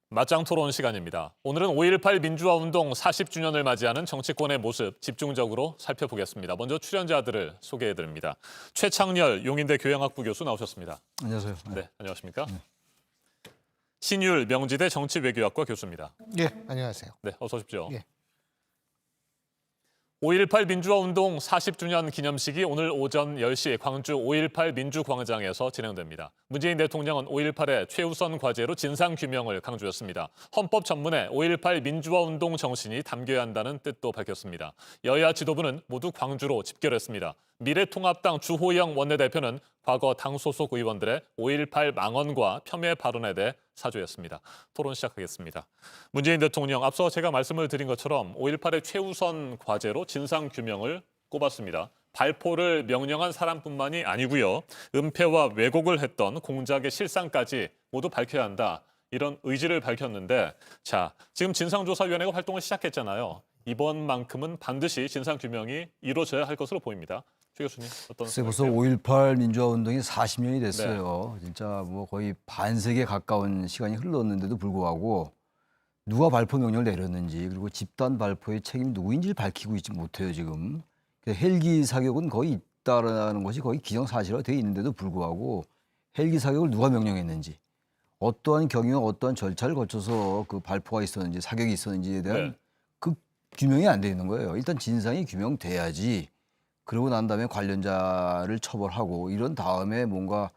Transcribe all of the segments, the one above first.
맞짱 토론 시간입니다. 오늘은 5.18 민주화운동 40주년을 맞이하는 정치권의 모습 집중적으로 살펴보겠습니다. 먼저 출연자들을 소개해드립니다. 최창렬 용인대 교양학부 교수 나오셨습니다. 안녕하세요. 네, 안녕하십니까? 신율 명지대 정치외교학과 교수입니다. 예, 안녕하세요. 네, 어서 오십시오. 예. 5.18 민주화운동 40주년 기념식이 오늘 오전 10시 광주 5.18 민주광장에서 진행됩니다. 문재인 대통령은 5.18의 최우선 과제로 진상규명을 강조했습니다. 헌법 전문에 5.18 민주화운동 정신이 담겨야 한다는 뜻도 밝혔습니다. 여야 지도부는 모두 광주로 집결했습니다. 미래통합당 주호영 원내대표는 과거 당 소속 의원들의 5.18 망언과 폄훼 발언에 대해 사죄했습니다. 토론 시작하겠습니다. 문재인 대통령, 앞서 제가 말씀을 드린 것처럼 5.18의 최우선 과제로 진상규명을 꼽았습니다. 발포를 명령한 사람뿐만이 아니고요. 은폐와 왜곡을 했던 공작의 실상까지 모두 밝혀야 한다. 이런 의지를 밝혔는데, 자, 지금 진상조사위원회가 활동을 시작했잖아요. 이번만큼은 반드시 진상규명이 이루어져야 할 것으로 보입니다. 최 교수님, 어떤 글쎄 벌써 생각이세요? 5.18 민주화운동이 40년이 됐어요. 진짜 뭐 거의 반세기에 가까운 시간이 흘렀는데도 불구하고 누가 발포 명령을 내렸는지 그리고 집단 발포의 책임이 누구인지를 밝히고 있지 못해요 지금. 헬기 사격은 거의 있다라는 것이 거의 기정사실화 되어 있는데도 불구하고 헬기 사격을 누가 명령했는지 어떠한 경위와 어떠한 절차를 거쳐서 그 발포가 있었는지 사격이 있었는지에 대한 그 규명이 안 돼 있는 거예요. 일단 진상이 규명돼야지. 그러고 난 다음에 관련자를 처벌하고 이런 다음에 뭔가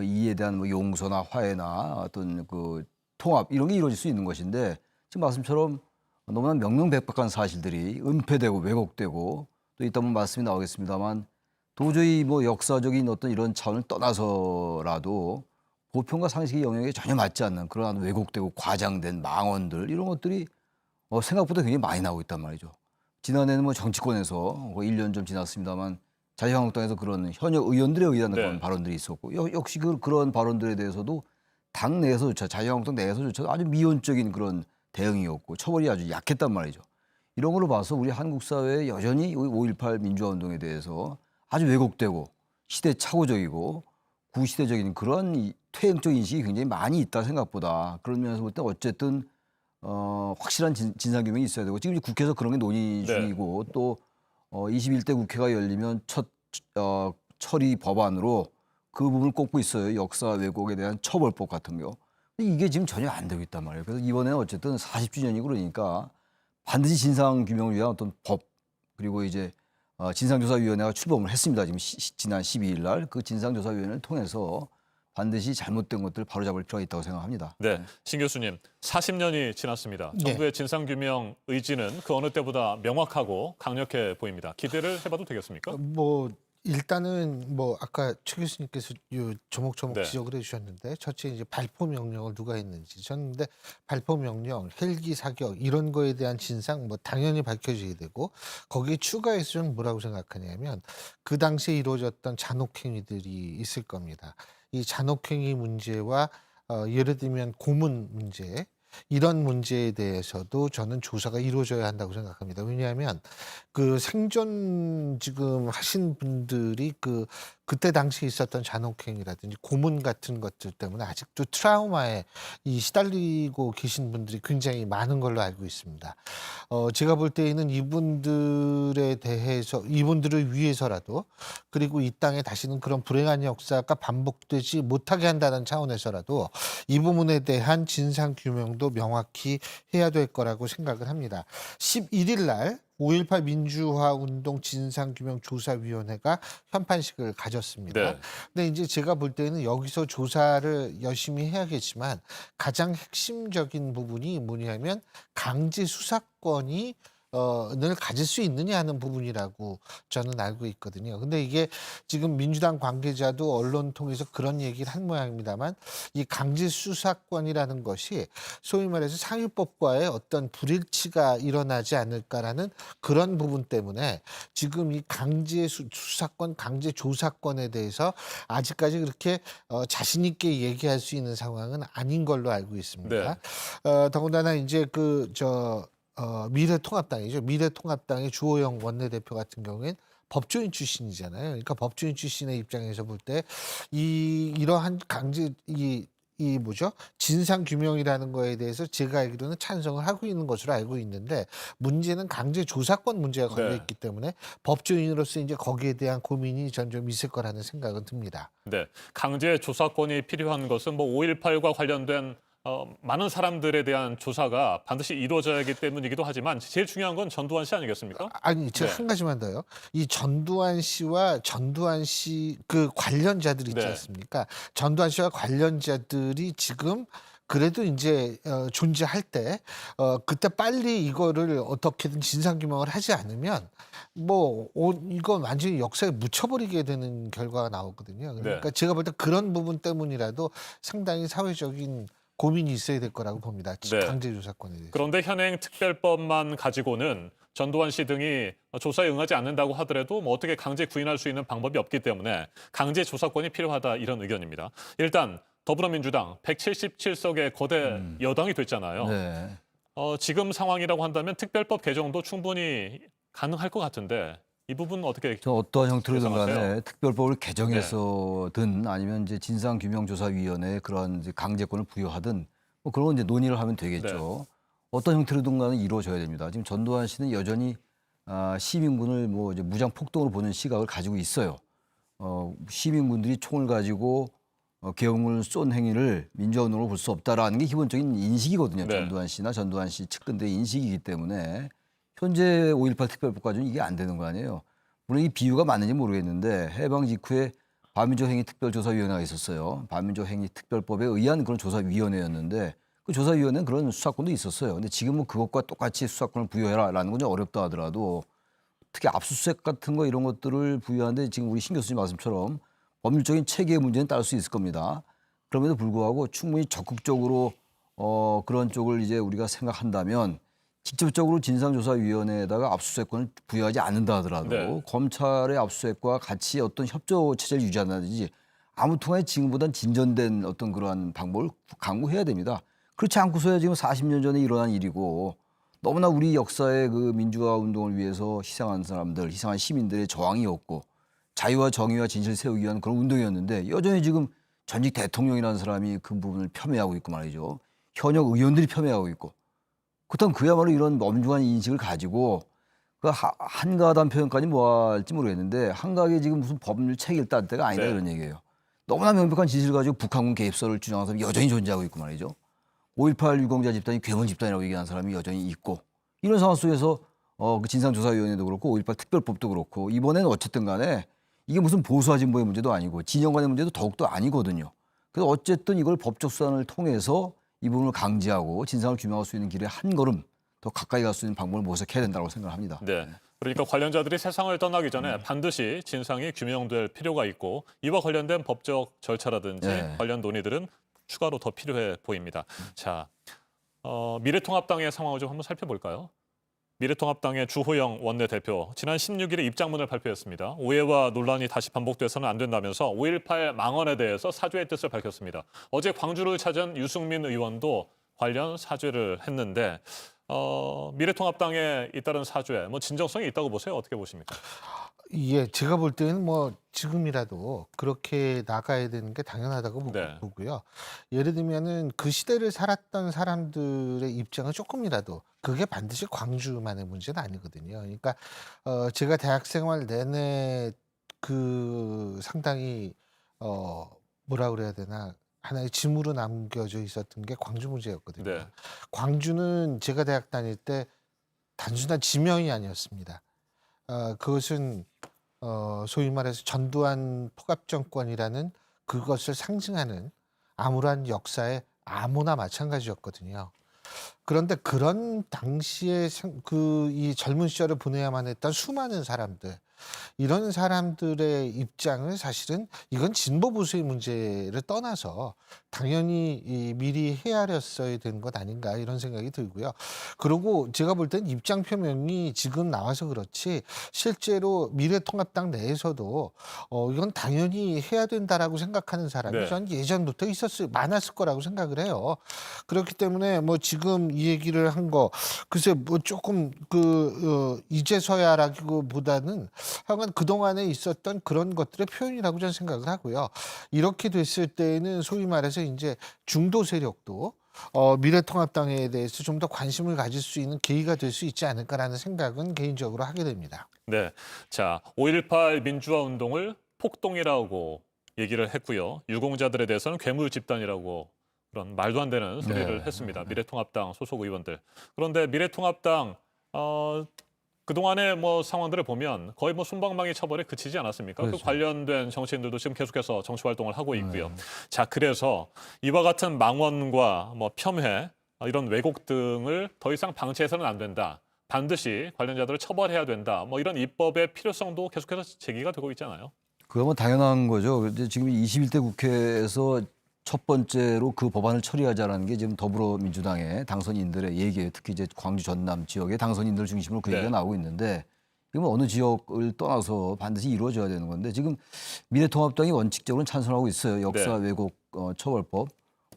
이에 대한 뭐 용서나 화해나 어떤 그 통합 이런 게 이루어질 수 있는 것인데 지금 말씀처럼 너무나 명명백백한 사실들이 은폐되고 왜곡되고 또 이따 보면 말씀이 나오겠습니다만 도저히 뭐 역사적인 어떤 이런 차원을 떠나서라도 보편과 상식의 영역에 전혀 맞지 않는 그러한 왜곡되고 과장된 망언들 이런 것들이 생각보다 굉장히 많이 나오고 있단 말이죠. 지난해는 뭐 정치권에서 1년 좀 지났습니다만 자유한국당에서 그런 현역 의원들에 의한 그런 발언들이 있었고 역시 그런 발언들에 대해서도 당 내에서조차 자유한국당 내에서조차 아주 미온적인 그런 대응이었고 처벌이 아주 약했단 말이죠. 이런 걸로 봐서 우리 한국 사회에 여전히 5.18 민주화운동에 대해서 아주 왜곡되고 시대착오적이고 구시대적인 그런 퇴행적 인식이 굉장히 많이 있다 생각보다 그런 면에서 볼 때 어쨌든 확실한 진상규명이 있어야 되고 지금 국회에서 그런 게 논의 중이고 또 21대 국회가 열리면 첫 처리 법안으로 그 부분을 꼽고 있어요. 역사 왜곡에 대한 처벌법 같은 거. 이게 지금 전혀 안 되고 있단 말이에요. 그래서 이번에는 어쨌든 40주년이고 그러니까 반드시 진상규명을 위한 어떤 법 그리고 이제 진상조사위원회가 출범을 했습니다. 지금 지난 12일 날 그 진상조사위원회를 통해서 반드시 잘못된 것들을 바로잡을 필요가 있다고 생각합니다. 네, 신 교수님, 40년이 지났습니다. 정부의 진상규명 의지는 그 어느 때보다 명확하고 강력해 보입니다. 기대를 해봐도 되겠습니까? 뭐 일단은 뭐 아까 최 교수님께서 조목조목 네. 지적을 해주셨는데 첫째 이제 발포 명령을 누가 했는지 저는 근데 발포 명령, 헬기 사격 이런 거에 대한 진상 뭐 당연히 밝혀져야 되고 거기에 추가해서 저는 뭐라고 생각하냐면 그 당시에 이루어졌던 잔혹행위들이 있을 겁니다. 이 잔혹행위 문제와 예를 들면 고문 문제 이런 문제에 대해서도 저는 조사가 이루어져야 한다고 생각합니다. 왜냐하면 그 생존 지금 하신 분들이 그때 당시에 있었던 잔혹행위라든지 고문 같은 것들 때문에 아직도 트라우마에 시달리고 계신 분들이 굉장히 많은 걸로 알고 있습니다. 제가 볼 때에는 이분들에 대해서 이분들을 위해서라도 그리고 이 땅에 다시는 그런 불행한 역사가 반복되지 못하게 한다는 차원에서라도 이 부분에 대한 진상 규명도 명확히 해야 될 거라고 생각을 합니다. 11일 날 5.18 민주화운동 진상규명조사위원회가 현판식을 가졌습니다. 네. 근데 이제 제가 볼 때는 여기서 조사를 열심히 해야겠지만 가장 핵심적인 부분이 뭐냐면 강제 수사권이 늘 가질 수 있느냐 하는 부분이라고 저는 알고 있거든요. 근데 이게 지금 민주당 관계자도 언론 통해서 그런 얘기를 한 모양입니다만 이 강제 수사권이라는 것이 소위 말해서 상위법과의 어떤 불일치가 일어나지 않을까라는 그런 부분 때문에 지금 이 강제 수사권, 강제 조사권에 대해서 아직까지 그렇게 자신 있게 얘기할 수 있는 상황은 아닌 걸로 알고 있습니다. 더군다나 이제 미래통합당이죠. 미래통합당의 주호영 원내대표 같은 경우에는 법조인 출신이잖아요. 그러니까 법조인 출신의 입장에서 볼 때 이러한 강제 이 뭐죠? 진상 규명이라는 거에 대해서 제가 알기로는 찬성을 하고 있는 것으로 알고 있는데 문제는 강제 조사권 문제가 걸려 네. 있기 때문에 법조인으로서 이제 거기에 대한 고민이 전 좀 있을 거라는 생각은 듭니다. 네, 강제 조사권이 필요한 것은 뭐 5.18과 관련된 많은 사람들에 대한 조사가 반드시 이루어져야 하기 때문이기도 하지만 제일 중요한 건 전두환 씨 아니겠습니까? 아니, 제가 네. 한 가지만 더요. 이 전두환 씨와 전두환 씨 그 관련자들 있지 네. 않습니까? 전두환 씨와 관련자들이 지금 그래도 이제 존재할 때 그때 빨리 이거를 어떻게든 진상 규명을 하지 않으면 뭐 이건 완전히 역사에 묻혀버리게 되는 결과가 나오거든요. 그러니까 네. 제가 볼 때 그런 부분 때문이라도 상당히 사회적인 고민이 있어야 될 거라고 봅니다. 네. 강제 조사권에 대해서. 그런데 현행 특별법만 가지고는 전두환 씨 등이 조사에 응하지 않는다고 하더라도 뭐 어떻게 강제 구인할 수 있는 방법이 없기 때문에 강제 조사권이 필요하다 이런 의견입니다. 일단 더불어민주당 177석의 거대 여당이 됐잖아요. 네. 지금 상황이라고 한다면 특별법 개정도 충분히 가능할 것 같은데 이 부분은 어떻게 저 어떠한 형태로든 예상하세요? 간에 특별법을 개정해서든 아니면 이제 진상규명조사위원회에 그런 이제 강제권을 부여하든 뭐 그런 건 이제 논의를 하면 되겠죠. 어떤 형태로든 간에 이루어져야 됩니다. 지금 전두환 씨는 여전히 시민군을 뭐 이제 무장 폭동으로 보는 시각을 가지고 있어요. 시민군들이 총을 가지고 계엄을 쏜 행위를 민주화운동으로 볼 수 없다라는 게 기본적인 인식이거든요. 네. 전두환 씨나 전두환 씨 측근들의 인식이기 때문에 현재 5.18 특별법까지는 이게 안 되는 거 아니에요. 물론 이 비유가 맞는지 모르겠는데 해방 직후에 반민족행위 특별조사위원회가 있었어요. 반민족행위 특별법에 의한 그런 조사위원회였는데 그 조사위원회는 그런 수사권도 있었어요. 근데 지금은 그것과 똑같이 수사권을 부여해라라는 건 좀 어렵다 하더라도 특히 압수수색 같은 거 이런 것들을 부여하는데 지금 우리 신 교수님 말씀처럼 법률적인 체계의 문제는 따를 수 있을 겁니다. 그럼에도 불구하고 충분히 적극적으로 그런 쪽을 이제 우리가 생각한다면 직접적으로 진상조사위원회에다가 압수수색권을 부여하지 않는다 하더라도 네. 검찰의 압수수색과 같이 어떤 협조 체제를 유지한다든지 아무 통화에 지금보단 진전된 어떤 그러한 방법을 강구해야 됩니다. 그렇지 않고서야 지금 40년 전에 일어난 일이고 너무나 우리 역사의 그 민주화 운동을 위해서 희생한 사람들, 희생한 시민들의 저항이었고 자유와 정의와 진실을 세우기 위한 그런 운동이었는데 여전히 지금 전직 대통령이라는 사람이 그 부분을 폄훼하고 있고 말이죠. 현역 의원들이 폄훼하고 있고 그렇다면 그야말로 이런 엄중한 인식을 가지고 그 한가하다는 표현까지 뭐 할지 모르겠는데 한가하게 지금 무슨 법률 책을 딴 때가 아니다 네. 이런 얘기예요. 너무나 명백한 진실을 가지고 북한군 개입설을 주장하는 사람이 여전히 존재하고 있고 말이죠. 5.18 유공자 집단이 괴물 집단이라고 얘기하는 사람이 여전히 있고 이런 상황 속에서 그 진상조사위원회도 그렇고 5.18 특별법도 그렇고 이번에는 어쨌든 간에 이게 무슨 보수와 진보의 문제도 아니고 진영 간의 문제도 더욱더 아니거든요. 그래서 어쨌든 이걸 법적 수단을 통해서 이 부분을 강제하고 진상을 규명할 수 있는 길에 한 걸음 더 가까이 갈 수 있는 방법을 모색해야 된다고 생각을 합니다. 네. 그러니까 관련자들이 세상을 떠나기 전에 반드시 진상이 규명될 필요가 있고 이와 관련된 법적 절차라든지 네. 관련 논의들은 추가로 더 필요해 보입니다. 자, 미래통합당의 상황을 좀 한번 살펴볼까요? 미래통합당의 주호영 원내대표 지난 16일에 입장문을 발표했습니다. 오해와 논란이 다시 반복돼서는 안 된다면서 5.18 망언에 대해서 사죄의 뜻을 밝혔습니다. 어제 광주를 찾은 유승민 의원도 관련 사죄를 했는데 미래통합당의 잇따른 사죄 뭐 진정성이 있다고 보세요? 어떻게 보십니까? 예, 제가 볼 때는 뭐 지금이라도 그렇게 나가야 되는 게 당연하다고 네. 보고요. 예를 들면은 그 시대를 살았던 사람들의 입장은 조금이라도 그게 반드시 광주만의 문제는 아니거든요. 그러니까 제가 대학 생활 내내 그 상당히 뭐라 그래야 되나 하나의 짐으로 남겨져 있었던 게 광주 문제였거든요. 네. 광주는 제가 대학 다닐 때 단순한 지명이 아니었습니다. 그것은 소위 말해서 전두환 포갑 정권이라는 그것을 상징하는 암울한 역사의 암호나 마찬가지였거든요. 그런데 그런 당시에 그 이 젊은 시절을 보내야만 했던 수많은 사람들, 이런 사람들의 입장은 사실은 이건 진보 보수의 문제를 떠나서 당연히 미리 헤아렸어야 되는 것 아닌가 이런 생각이 들고요. 그리고 제가 볼 땐 입장 표명이 지금 나와서 그렇지 실제로 미래통합당 내에서도 이건 당연히 해야 된다라고 생각하는 사람이 네. 전 예전부터 많았을 거라고 생각을 해요. 그렇기 때문에 뭐 지금 이 얘기를 한 거 글쎄 뭐 조금 이제서야라기보다는 하여간 그동안에 있었던 그런 것들의 표현이라고 저는 생각을 하고요. 이렇게 됐을 때에는 소위 말해서 이제 중도 세력도 미래통합당에 대해서 좀 더 관심을 가질 수 있는 계기가 될 수 있지 않을까라는 생각은 개인적으로 하게 됩니다. 네. 자, 5.18 민주화 운동을 폭동이라고 얘기를 했고요. 유공자들에 대해서는 괴물 집단이라고 그런 말도 안 되는 소리를 네. 했습니다. 미래통합당 소속 의원들. 그런데 미래통합당 그동안의 뭐 상황들을 보면 거의 뭐 솜방망이 처벌에 그치지 않았습니까? 그 그렇죠. 관련된 정치인들도 지금 계속해서 정치 활동을 하고 있고요. 자, 그래서 이와 같은 망언과 뭐 폄훼 이런 왜곡 등을 더 이상 방치해서는 안 된다. 반드시 관련자들을 처벌해야 된다. 뭐 이런 입법의 필요성도 계속해서 제기가 되고 있잖아요. 그거 뭐 당연한 거죠. 근데 지금 21대 국회에서 첫 번째로 그 법안을 처리하자라는 게 지금 더불어민주당의 당선인들의 얘기예요. 특히 이제 광주 전남 지역의 당선인들 중심으로 그 얘기가 네. 나오고 있는데 이건 어느 지역을 떠나서 반드시 이루어져야 되는 건데 지금 미래통합당이 원칙적으로는 찬성하고 있어요. 역사 네. 왜곡 처벌법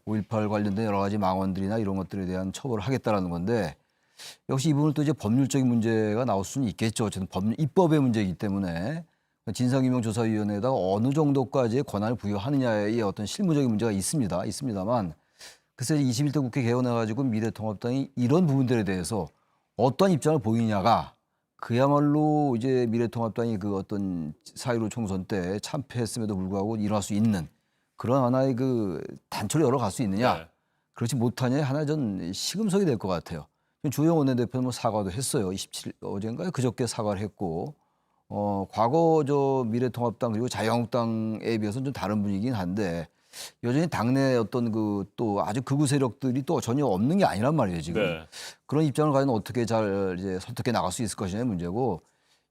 5.18 관련된 여러 가지 망언들이나 이런 것들에 대한 처벌을 하겠다라는 건데 역시 이 부분은 또 이제 법률적인 문제가 나올 수는 있겠죠. 어쨌든 입법의 문제이기 때문에 진상규명조사위원회에다가 어느 정도까지의 권한을 부여하느냐의 어떤 실무적인 문제가 있습니다만 글쎄 21대 국회 개원해가지고 미래통합당이 이런 부분들에 대해서 어떤 입장을 보이냐가 그야말로 이제 미래통합당이 그 어떤 4.15 총선 때 참패했음에도 불구하고 일어날 수 있는 그런 하나의 그 단초를 열어갈 수 있느냐 네. 그렇지 못하냐의 하나 전 시금석이 될 것 같아요. 주호영 원내대표는 뭐 사과도 했어요. 27 어젠가요? 그저께 사과를 했고 과거 저 미래통합당 그리고 자유한국당에 비해서는 좀 다른 분위기긴 한데 여전히 당내 어떤 그 또 아주 극우 세력들이 또 전혀 없는 게 아니란 말이에요 지금. 네. 그런 입장을 과연 어떻게 잘 이제 설득해 나갈 수 있을 것이냐의 문제고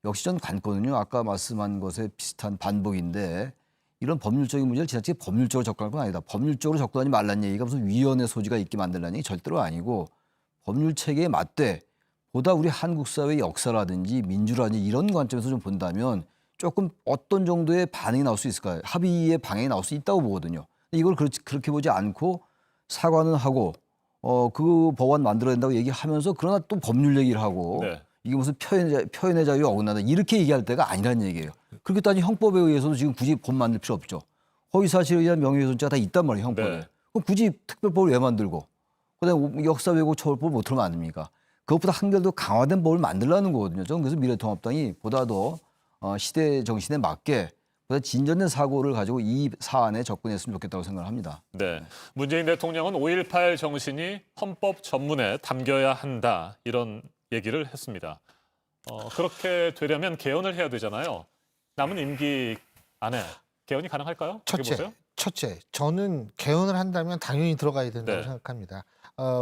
역시 전 관건은요 아까 말씀한 것에 비슷한 반복인데 이런 법률적인 문제를 지나치게 법률적으로 접근할 건 아니다. 법률적으로 접근하지 말라는 얘기가 무슨 위헌의 소지가 있게 만들라는 얘기 절대로 아니고 법률 체계에 맞대 보다 우리 한국 사회의 역사라든지 민주라든지 이런 관점에서 좀 본다면 조금 어떤 정도의 반응이 나올 수 있을까요? 합의의 방향이 나올 수 있다고 보거든요. 이걸 그렇게 보지 않고 사과는 하고 그 법안 만들어야 된다고 얘기하면서 그러나 또 법률 얘기를 하고 네. 이게 무슨 표현의 자유에 어긋난다 이렇게 얘기할 때가 아니라는 얘기예요. 그렇게 따지면 형법에 의해서도 지금 굳이 법 만들 필요 없죠. 허위사실에 의한 명예훼손죄가 다 있단 말이에요 형법에. 네. 그럼 굳이 특별법을 왜 만들고 그다음에 역사 왜곡 처벌법을 못 틀면 안 됩니까? 그것보다 한결 더 강화된 법을 만들라는 거거든요. 저는 그래서 미래통합당이 보다 더 시대 정신에 맞게 보다 진전된 사고를 가지고 이 사안에 접근했으면 좋겠다고 생각을 합니다. 네. 문재인 대통령은 5.18 정신이 헌법 전문에 담겨야 한다 이런 얘기를 했습니다. 그렇게 되려면 개헌을 해야 되잖아요. 남은 임기 안에 개헌이 가능할까요? 어떻게 보세요? 첫째, 저는 개헌을 한다면 당연히 들어가야 된다고 네. 생각합니다.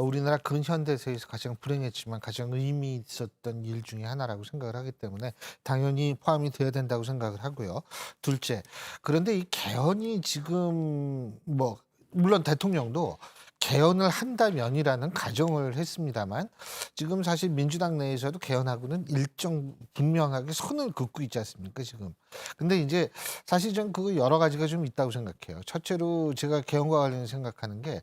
우리나라 근현대사에서 가장 불행했지만 가장 의미 있었던 일 중에 하나라고 생각을 하기 때문에 당연히 포함이 돼야 된다고 생각을 하고요. 둘째, 그런데 이 개헌이 지금 뭐 물론 대통령도 개헌을 한다면이라는 가정을 했습니다만 지금 사실 민주당 내에서도 개헌하고는 일정 분명하게 선을 긋고 있지 않습니까 지금. 근데 이제 사실 전 그거 여러 가지가 좀 있다고 생각해요. 첫째로 제가 개헌과 관련해서 생각하는 게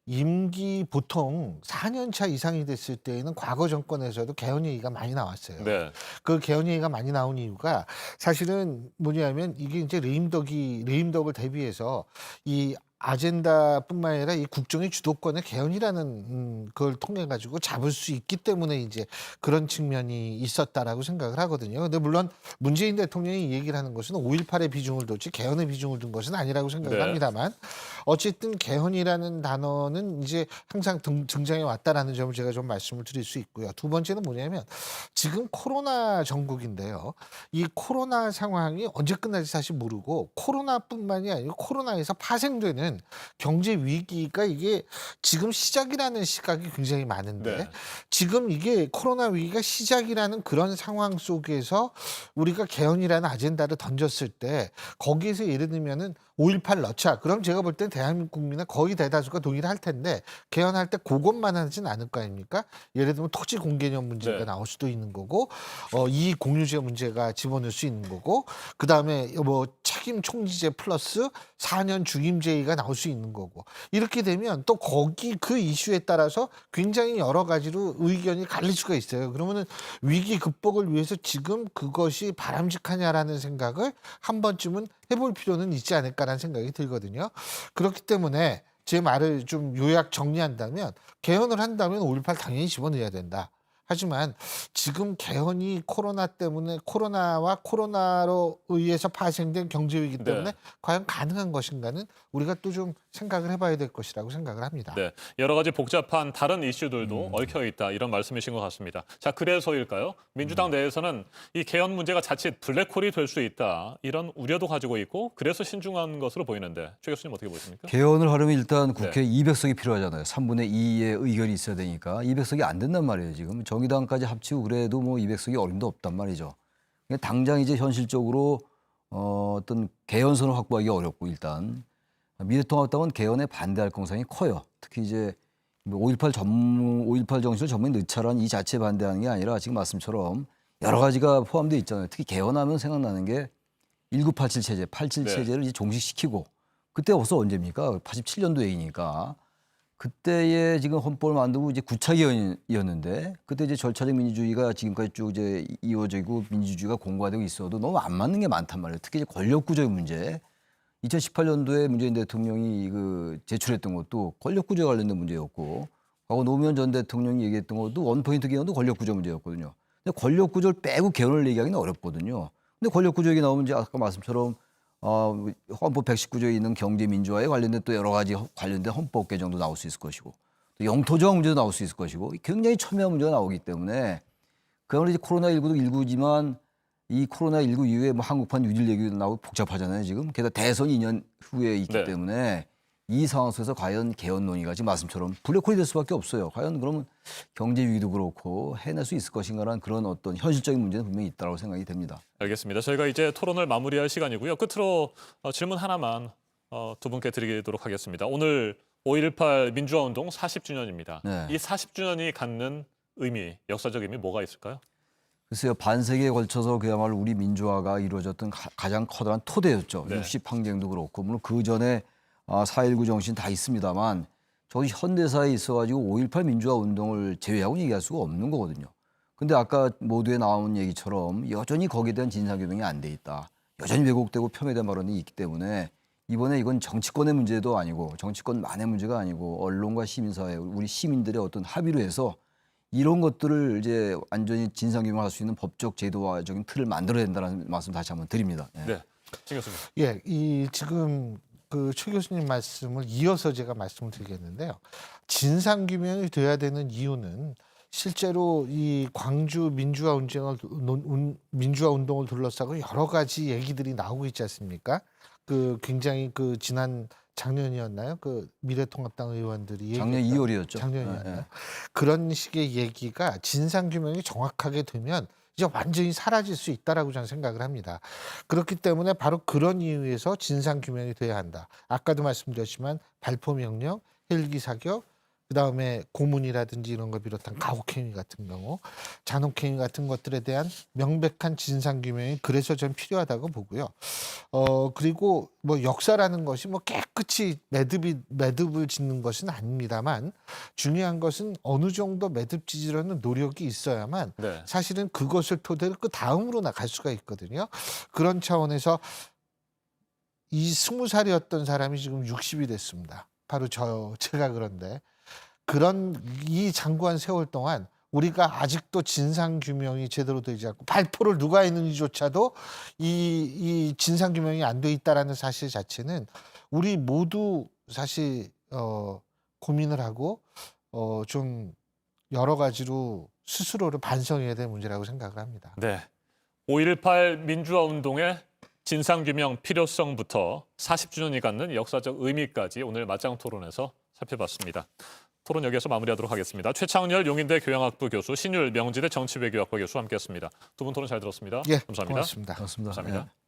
임기 보통 4년 차 이상이 됐을 때에는 과거 정권에서도 개헌 얘기가 많이 나왔어요. 네. 그 개헌 얘기가 많이 나온 이유가 사실은 뭐냐면 이게 이제 레임덕을 대비해서 이 아젠다뿐만 아니라 이 국정의 주도권의 개헌이라는 걸 통해 가지고 잡을 수 있기 때문에 이제 그런 측면이 있었다라고 생각을 하거든요. 근데 물론 문재인 대통령이 이 얘기를 하는 것은 5.18의 비중을 뒀지 개헌의 비중을 둔 것은 아니라고 생각을 네. 합니다만 어쨌든 개헌이라는 단어는 이제 항상 등장해 왔다라는 점을 제가 좀 말씀을 드릴 수 있고요. 두 번째는 뭐냐면 지금 코로나 전국인데요. 이 코로나 상황이 언제 끝날지 사실 모르고 코로나뿐만이 아니고 코로나에서 파생되는 경제 위기가 이게 지금 시작이라는 시각이 굉장히 많은데 네. 지금 이게 코로나 위기가 시작이라는 그런 상황 속에서 우리가 개헌이라는 아젠다를 던졌을 때 거기에서 예를 들면은 5.18 넣자. 그럼 제가 볼 땐 대한민국 국민의 거의 대다수가 동의를 할 텐데 개헌할 때 그것만 하진 않을 거 아닙니까? 예를 들면 토지 공개념 문제가 네. 나올 수도 있는 거고 이익 공유제 문제가 집어넣을 수 있는 거고 그다음에 뭐 책임 총리제 플러스 4년 중임제의가 나올 수 있는 거고 이렇게 되면 또 거기 그 이슈에 따라서 굉장히 여러 가지로 의견이 갈릴 수가 있어요. 그러면은 위기 극복을 위해서 지금 그것이 바람직하냐라는 생각을 한 번쯤은 해볼 필요는 있지 않을까라는 생각이 들거든요. 그렇기 때문에 제 말을 좀 요약 정리한다면 개헌을 한다면 5.18 당연히 집어넣어야 된다. 하지만 지금 개헌이 코로나 때문에 코로나와 코로나로 의해서 파생된 경제 위기 때문에 네. 과연 가능한 것인가는 우리가 또 좀 생각을 해봐야 될 것이라고 생각을 합니다. 네, 여러 가지 복잡한 다른 이슈들도 얽혀 있다 이런 말씀이신 것 같습니다. 자, 그래서일까요? 민주당 내에서는 이 개헌 문제가 자칫 블랙홀이 될 수 있다 이런 우려도 가지고 있고 그래서 신중한 것으로 보이는데 최 교수님 어떻게 보십니까? 개헌을 하려면 일단 국회 네. 200석이 필요하잖아요. 3분의 2의 의결이 있어야 되니까 200석이 안 된단 말이에요. 지금 정의당까지 합치고 그래도 뭐 200석이 어림도 없단 말이죠. 그러니까 당장 이제 현실적으로 어떤 개헌선을 확보하기가 어렵고 일단 미래통합당은 개헌에 반대할 공산이 커요. 특히 이제 5.18 정신을 전면에 넣자라는 이 자체에 반대하는 게 아니라 지금 말씀처럼 여러 가지가 포함되어 있잖아요. 특히 개헌하면 생각나는 게 1987 체제, 87 네. 체제를 이제 종식시키고 그때 벌써 언제입니까? 87년도 얘기니까 그때에 지금 헌법을 만들고 이제 9차 개헌이었는데 그때 이제 절차적 민주주의가 지금까지 쭉 이제 이어지고 민주주의가 공고화되고 있어도 너무 안 맞는 게 많단 말이에요. 특히 이제 권력 구조의 문제. 2018년도에 문재인 대통령이 제출했던 것도 권력 구조 관련된 문제였고, 과거 노무현 전 대통령이 얘기했던 것도 원포인트 개헌도 권력 구조 문제였거든요. 근데 권력 구조를 빼고 개헌을 얘기하기는 어렵거든요. 근데 권력 구조 얘기 나오면 이제 아까 말씀처럼 헌법 119조에 있는 경제 민주화에 관련된 또 여러 가지 관련된 헌법 개정도 나올 수 있을 것이고, 또 영토 정화 문제도 나올 수 있을 것이고, 굉장히 첨예한 문제가 나오기 때문에 그야말로 이제 코로나19도 일부지만 이 코로나19 이후에 뭐 한국판 뉴딜 얘기도 나오고 복잡하잖아요, 지금. 게다가 대선 2년 후에 있기 네. 때문에 이 상황 속에서 과연 개헌 논의가 지금 말씀처럼 블랙홀이 될 수밖에 없어요. 과연 그러면 경제 위기도 그렇고 해낼 수 있을 것인가라는 그런 어떤 현실적인 문제는 분명히 있다고 생각이 됩니다. 알겠습니다. 저희가 이제 토론을 마무리할 시간이고요. 끝으로 질문 하나만 두 분께 드리도록 하겠습니다. 오늘 5.18 민주화운동 40주년입니다. 네. 이 40주년이 갖는 의미, 역사적 의미 뭐가 있을까요? 글쎄요, 반세기에 걸쳐서 그야말로 우리 민주화가 이루어졌던 가장 커다란 토대였죠. 네. 60항쟁도 그렇고, 물론 그 전에 4.19 정신 다 있습니다만, 저희 현대사에 있어가지고 5.18 민주화 운동을 제외하고 얘기할 수가 없는 거거든요. 근데 아까 모두에 나온 얘기처럼 여전히 거기에 대한 진상규명이 안 돼 있다. 여전히 왜곡되고 폄훼된 발언이 있기 때문에 이번에 이건 정치권의 문제도 아니고 정치권만의 문제가 아니고 언론과 시민사회, 우리 시민들의 어떤 합의로 해서 이런 것들을 이제 완전히 진상규명할 수 있는 법적 제도화적인 틀을 만들어야 된다는 말씀 다시 한번 드립니다. 예. 네, 신 교수님. 예, 이 지금 그 최 교수님 말씀을 이어서 제가 말씀을 드리겠는데요. 진상 규명이 돼야 되는 이유는 실제로 이 광주 민주화 운동을 둘러싸고 여러 가지 얘기들이 나오고 있지 않습니까? 그 굉장히 그 지난 작년이었나요? 그 미래통합당 의원들이 작년 얘기했던- 2월이었죠. 작년이었나요? 예, 예. 그런 식의 얘기가 진상 규명이 정확하게 되면 이제 완전히 사라질 수 있다라고 저는 생각을 합니다. 그렇기 때문에 바로 그런 이유에서 진상 규명이 돼야 한다. 아까도 말씀드렸지만 발포 명령, 헬기 사격, 그다음에 고문이라든지 이런 걸 비롯한 가혹행위 같은 경우, 잔혹행위 같은 것들에 대한 명백한 진상 규명이 그래서 전 필요하다고 보고요. 그리고 뭐 역사라는 것이 뭐 깨끗이 매듭을 짓는 것은 아닙니다만 중요한 것은 어느 정도 매듭 지으려는 노력이 있어야만 네. 사실은 그것을 토대로 그 다음으로 나갈 수가 있거든요. 그런 차원에서 이 20살이었던 사람이 지금 60이 됐습니다. 바로 제가 그런데 그런 이 장구한 세월 동안 우리가 아직도 진상 규명이 제대로 되지 않고 발포를 누가 했는지조차도 이 진상 규명이 안 돼 있다라는 사실 자체는 우리 모두 사실 고민을 하고 좀 여러 가지로 스스로를 반성해야 될 문제라고 생각을 합니다. 네. 5.18 민주화 운동의 진상규명 필요성부터 40주년이 갖는 역사적 의미까지 오늘 맞짱 토론에서 살펴봤습니다. 토론 여기에서 마무리하도록 하겠습니다. 최창렬 용인대 교양학부 교수, 신율 명지대 정치외교학과 교수 함께했습니다. 두 분 토론 잘 들었습니다. 예, 감사합니다. 고맙습니다. 그렇습니다. 감사합니다. 예.